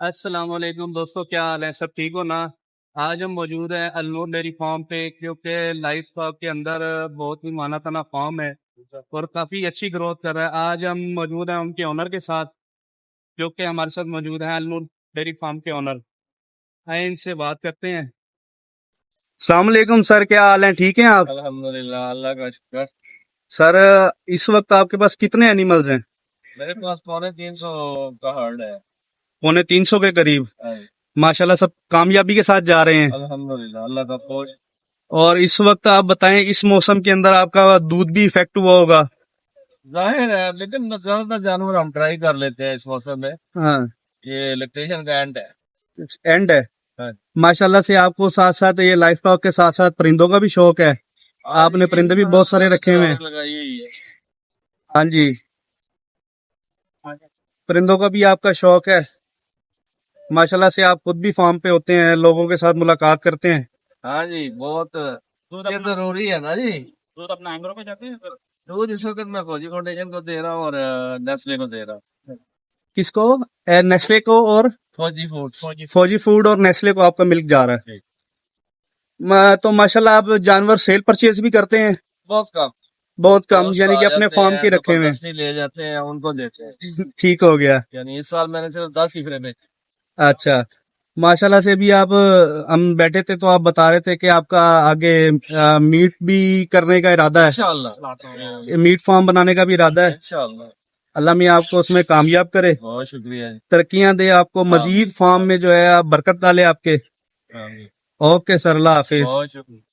अस्सलाम वालेकुम दोस्तों, क्या हाल है? सब ठीक हो ना? आज हम मौजूद हैं अलनूर डेयरी फार्म पे, क्योंकि लाइफ स्टॉक के अंदर बहुत ही माना तना फार्म है और काफ़ी अच्छी ग्रोथ कर रहा है। आज हम मौजूद हैं उनके ओनर के साथ, जो कि हमारे साथ मौजूद हैं अलनूर डेयरी फार्म के ओनर। आए इनसे बात करते हैं। अस्सलाम वालेकुम सर, क्या हाल है? ठीक हैं आप? अल्हम्दुलिल्लाह, अल्लाह का शुक्र। सर, इस वक्त आपके पास कितने एनिमल्स हैं? मेरे पास 350 का हर्ड है। 350 के करीब। माशाल्लाह, सब कामयाबी के साथ जा रहे हैं। अल्हम्दुलिल्लाह, अल्लाह का फौज। और इस वक्त आप बताएं, इस मौसम के अंदर आपका दूध भी इफेक्ट हुआ होगा? जाहिर है, लेकिन ज्यादातर जानवर हम ट्राई कर लेते हैं इस मौसम में। हाँ, ये इलेक्ट्रिशियन का एंड है। एंड है। हाँ। माशाल्लाह से आपको साथ साथ ये लाइफ स्टॉक के साथ साथ परिंदों का भी शौक है। आपने परिंदे भी बहुत सारे रखे हुए हैं। लगाई हुई है। हाँ जी, परिंदों का भी आपका शौक है। माशाल्लाह से आप खुद भी फार्म पे होते हैं, लोगों के साथ मुलाकात करते हैं। हाँ जी, बहुत ये जरूरी है ना जी। दूध अपना एंगरों पे जाते हैं फिर? दूध इस वक्त मैं फौजी फाउंडेशन को दे रहा हूँ और नेस्ले को दे रहा हूँ। किसको? नेस्ले को और फौजी फूड। फौजी फूड और नेस्ले को आपका मिल्क जा रहा है। तो माशाल्लाह आप जानवर सेल परचेज भी करते हैं? बहुत कम। बहुत कम, यानी कि अपने फार्म के रखे हुए हैं। जबरदस्ती ले जाते हैं, उनको देते हैं। ठीक हो गया। यानी इस साल मैंने सिर्फ 10 ही फ्रेम। अच्छा, माशाल्लाह से भी आप, हम बैठे थे तो आप बता रहे थे कि आपका आगे मीट भी करने का इरादा है। इंशाअल्लाह मीट फार्म बनाने का भी इरादा है। इंशाअल्लाह। अल्लाह मियां आपको उसमें कामयाब करे, बहुत शुक्रिया जी। तरक्कियां दे आपको, मजीद फार्म में जो है आप बरकत डाले आपके। ओके सर, अल्लाह हाफिज। बहुत शुक्रिया।